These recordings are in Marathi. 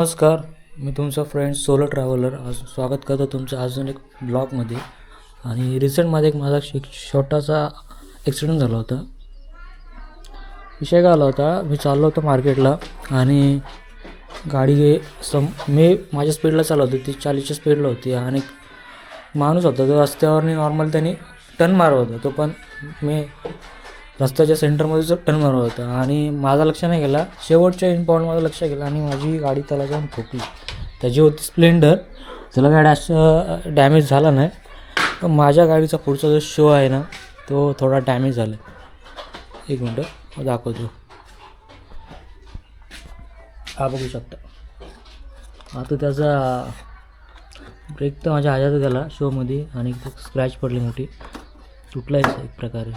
नमस्कार. मी तुमचा फ्रेंड सोलो ट्रॅव्हलर आज स्वागत करतो तुमचं अजून एक ब्लॉगमध्ये. आणि रिसेंटमध्ये एक माझा एक छोटासा ॲक्सिडेंट झाला होता. विषय काय आला होता, मी चाललो होतो मार्केटला आणि गाडी मी माझ्या स्पीडला चालवतो, ती 40च्या स्पीडला होती. आणि एक माणूस होता तो रस्त्यावरनी नॉर्मल त्यांनी टर्न मारत होता. तो पण मी रस्त्याच्या सेंटरमध्ये जो टर्न मारत होता आणि माझा लक्ष नाही गेला. शेवटच्या एंड पॉईंट माझं लक्ष गेलं आणि माझी गाडी त्याला जाऊन ठोकली. त्याची होती स्प्लेंडर, त्याला गाडी असं डॅमेज झाला नाही. पण माझ्या गाडीचा पुढचा जो शो आहे ना तो थोडा डॅमेज झाला. एक मिनटं दाखवतो. हा बघू शकता. आता त्याचा ब्रेक तर माझ्या हातात त्याला शोमध्ये आणि स्क्रॅच पडली मोठी, तुटलायच एक प्रकारे.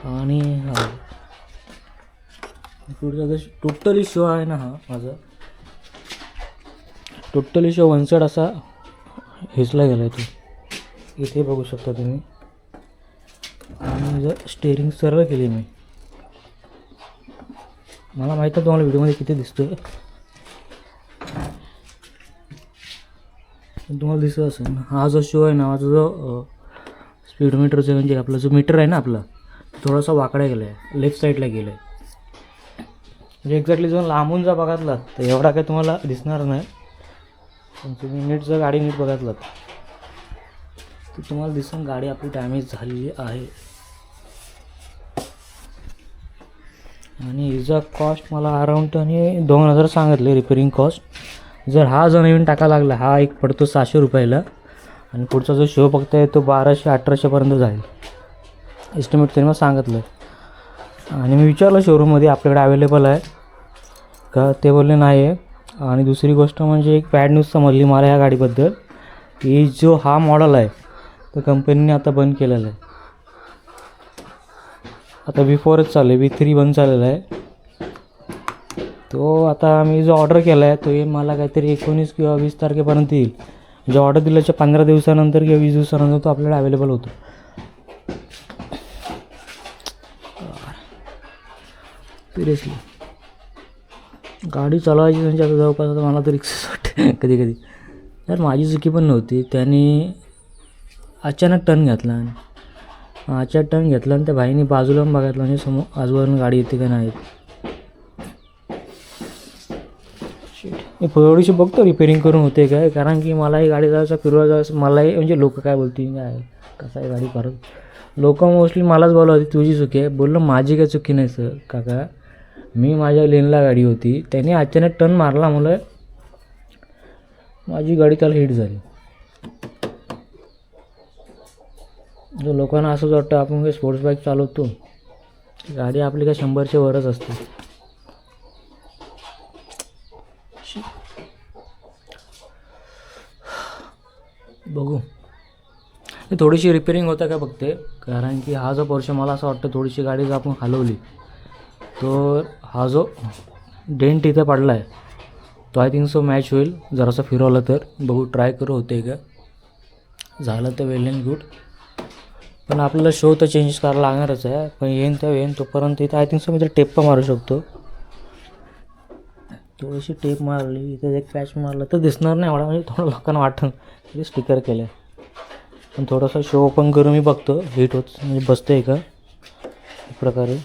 आणि पुढचा जो टोटली शो आहे ना, हा माझा टोटली शो वन साईड असा हिसला गेला आहे. तो इथे बघू शकता तुम्ही. आणि जर स्टेअरिंग सरळ केली मी, मला माहीत आहे तुम्हाला व्हिडिओमध्ये किती दिसतोय, पण तुम्हाला दिसत असेल. हा जो शो आहे ना, माझा जो स्पीडोमीटरचा म्हणजे आपला जो मीटर आहे ना आपला, थोडासा वाकडा गेला आहे, लेफ्ट साईडला गेला आहे. म्हणजे एक्झॅक्टली जर लांबून जर बघितलात तर एवढा काही तुम्हाला दिसणार नाही, पण तुम्ही नीट जर गाडी नीट बघितलात तर तुम्हाला दिसून गाडी आपली डॅमेज झालेली आहे. आणि हिचा कॉस्ट मला अराऊंड आणि 2000 सांगितले रिपेरिंग कॉस्ट. जर हा जो नवीन टाका लागला, हा एक पडतो 600 रुपयाला. आणि पुढचा जो शो बघताय तो 1200-1800पर्यंत जाईल एस्टिमेट त्यांनी मला सांगितलं. आणि मी विचारलं शोरूममध्ये आपल्याकडे अवेलेबल आहे का, ते बोलले नाही आहे. आणि दुसरी गोष्ट म्हणजे एक बॅड न्यूज समजली मला ह्या गाडीबद्दल, की जो हा मॉडल आहे तर कंपनीने आता बंद केलेला आहे. आता V4च चालू आहे, V3 बंद झालेला आहे. तो आता मी जो ऑर्डर केला आहे तो मला काहीतरी 19 किंवा 20 तारखेपर्यंत येईल. जे ऑर्डर दिल्याच्या 15 दिवसानंतर किंवा 20 दिवसानंतर तो आपल्याला अवेलेबल होतो. सिरियसली गाडी चालवायची म्हणजे आता जवळपास आता मला तर रिक्स वाटते कधी कधी. यार माझी चुकी पण नव्हती, त्याने अचानक टर्न घेतला आणि त्या भाईने बाजूला बघितलं म्हणजे समोर आजूबाजूला गाडी येते का नाही. मी थोडीशी बघतो रिपेरिंग करून होते काय, कारण की मलाही गाडी जायचं फिरवायचं मलाही म्हणजे लोक काय बोलतील काय कसं आहे गाडी परत. लोक मोस्टली मलाच बोलवते तुझी चुकी आहे. बोललो माझी काय चुकी नाही सर काका, मी माझ्या लेनला गाडी होती, त्याने अचानक टर्न मारला, मला माझी गाडी त्याला हिट झाली. जो लोकांना असंच वाटतं आपण काही स्पोर्ट्स बाईक चालवतो, गाडी आपली काय 100च्या वरच असते. बघू थोडीशी रिपेरिंग होतं का बघते, कारण की हा जो पोर्शन मला असं वाटतं थोडीशी गाडी जर आपण हलवली तो हा जो डेंट इथे पडला आहे तो आय थिंक सो मॅच होईल जरासं फिरवलं तर. बघू ट्राय करू होते का, झालं तर वेल अँड गुड. पण आपल्याला शो तर चेंज करायला लागणारच आहे, पण येईन तोपर्यंत इथं आय थिंक सो मी तर टेप पण मारू शकतो. थोडीशी टेप मारली, इथे एक पॅच मारला तर दिसणार नाही एवढा, म्हणजे थोडं लोकांना वाटतं तरी स्टिकर केलं आहे. पण थोडासा शो ओपन करून मी बघतो हिट होत म्हणजे बसतं आहे का एक प्रकारे.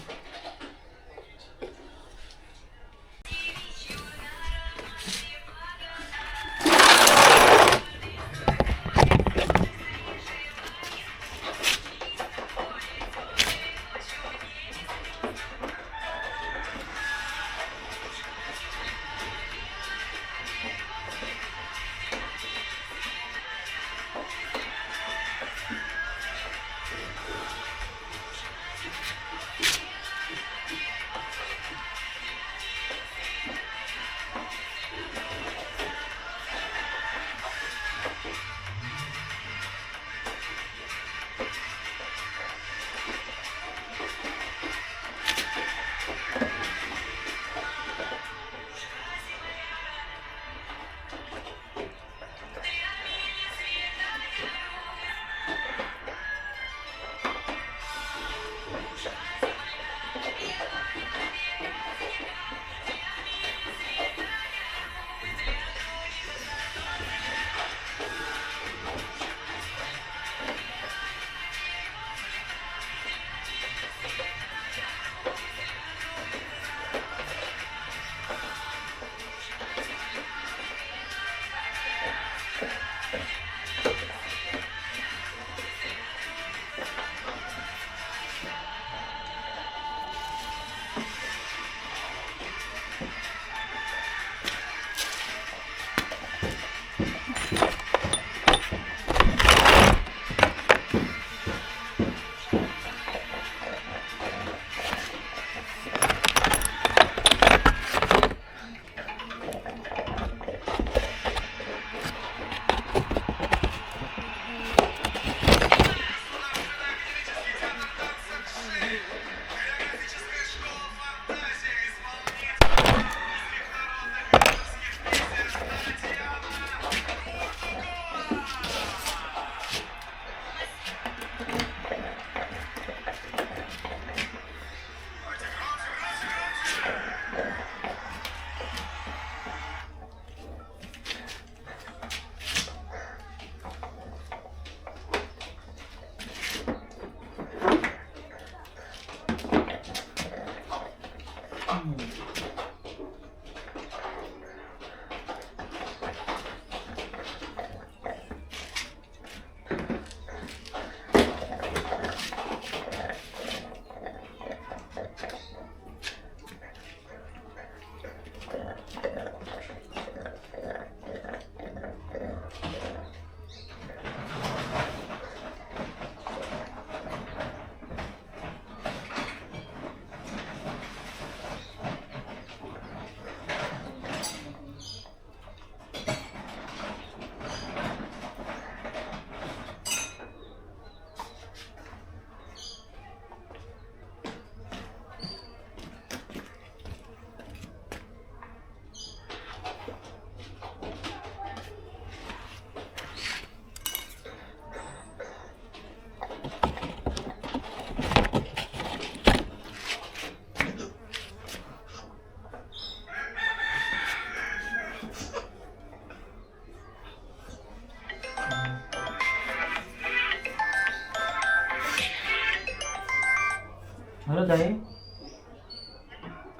हॅलो ताई,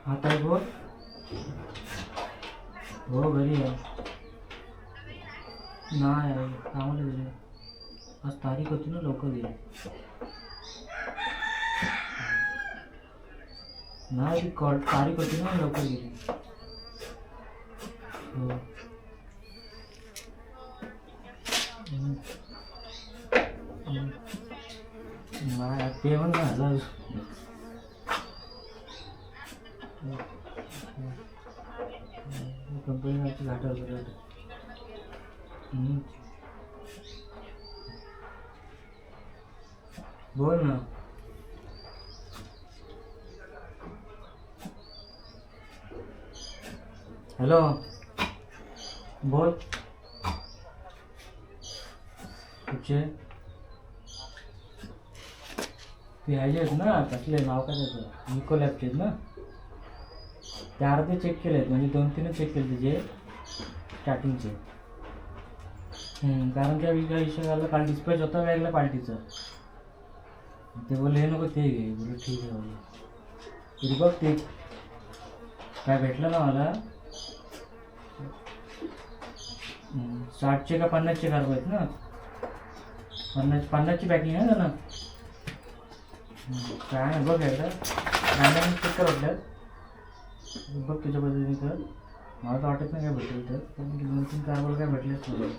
हा ताई बोल. हो घरी आहे. नाही आहे, कामाला गेले. आज तारीख होती ना, लवकर गेले. नाही ती तारीख होती ना, लवकर गेली. हो. नाही पेमेंट नाही झालं. कंपनी घाटा वगैरे. बोल ना. हॅलो बोल. कुठचे ते ह्याचे आहेत ना, कसले नाव काय त्याचं, निको लॅबचे आहेत ना. ते अर्धे चेक केले आहेत, म्हणजे 2-3 चेक केले त्याचे स्टार्टिंगचे. कारण त्या विषय झाला, काल डिस्पॅच होता वेगळ्या पार्टीचं. ते बोलले हे नको ते घे. बोलले ठीक आहे. बोलले तरी बघ ते काय भेटलं ना मला. 60चे का 50चे कार्ब आहेत ना. 50ची पॅकिंग आहे ना. काय नाही बघ एकदा रॅन्डम चेक कर वाटल्यात. बघ तुझ्या पद्धतीने कर. मला तर वाटत नाही काय भेटेल तर, पण 2-3 कार्बल काय भेटलेच नाही.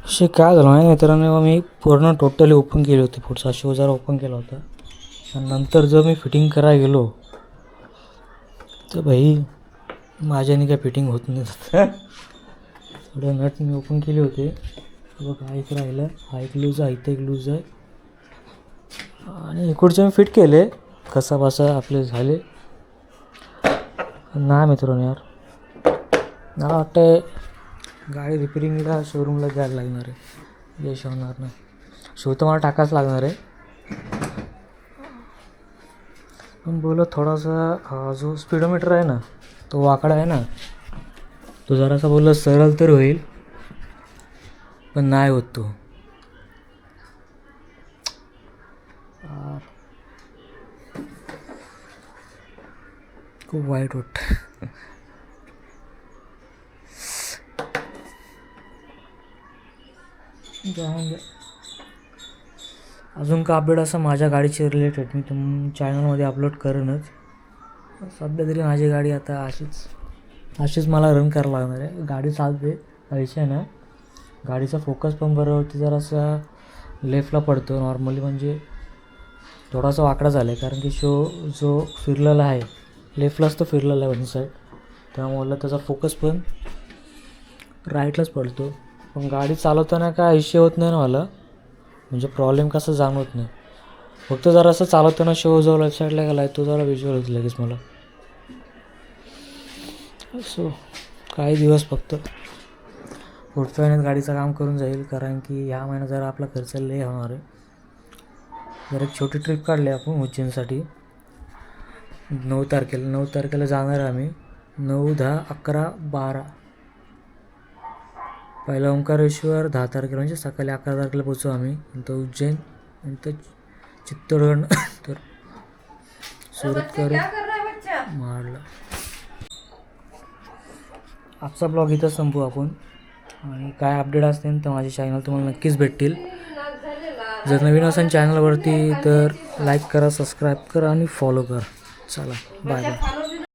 असे काय झालं नाही, मित्रांनो मी पूर्ण टोटली ओपन केली होती. पुढचा शो जरा ओपन केला होता. आणि नंतर जर मी फिटिंग करायला गेलो तर भाई माझ्याने काय फिटिंग होत नाही. थोडं नट मी ओपन केले होते. बघ हा एक राहिला, हा एक लूज आहे, इथं एक लूज आहे. आणि इकडचे मी फिट केले कसा बसा आपले झाले. ना मित्रांनो यार, मला वाटतं गाडी रिपेरिंगला शोरूमला जायला लागणार आहे. यश होणार नाही. शो तर मला टाकाच लागणार आहे. पण बोला थोडासा जो स्पीडोमीटर आहे ना, तो वाकडा आहे ना, तो जरासा बोललं सरळ तर होईल, पण नाही होत तो. खूप वाईट वाटतं. अजून का अपडेट असं माझ्या गाडीचे रिलेटेड मी चॅनलमध्ये अपलोड करेनच. सध्या तरी माझी गाडी आता अशीच मला रन करायला लागणार आहे. गाडी चालते, विषय ना. गाडीचा फोकस पण बरोबरती जरासा लेफ्टला पडतो नॉर्मली, म्हणजे थोडासा वाकडा झाला आहे. कारण की शो जो फिरलेला आहे लेफ्टलाच तो फिरलेला आहे वन साईड, त्यामुळे त्याचा फोकस पण राईटलाच पडतो. पण गाडी चालवताना काय इश्यू होत नाही ना मला, म्हणजे प्रॉब्लेम कसा जाणवत नाही. फक्त जरा असं चालवताना शो जो लेफ्ट साईडला गेला आहे तो जरा विज्युअल होतो लगेच मला. सो काही दिवस फक्त पुढच्या महिन्यात गाडीचं काम करून जाईल, कारण की ह्या महिन्यात जरा आपला खर्च लय होणार आहे. जर एक छोटी ट्रिप काढली आपण उज्जैनसाठी 9 तारखेला जाणार आहे आम्ही. 9, 10, 11, 12. पहिला ओंकारेश्वर 10 तारखेला, म्हणजे सकाळी 11 तारखेला पोचू आम्ही. नंतर उज्जैन, नंतर चित्तोडगड, तर सुरतकडे मारला. आजचा ब्लॉग इथं संपू आपण. आणि काय अपडेट असतील तर माझे चॅनल तुम्हाला नक्कीच भेटतील. जर नवीन असेल चॅनलवरती तर लाईक करा, सबस्क्राईब करा आणि फॉलो करा. चला बाय बाय.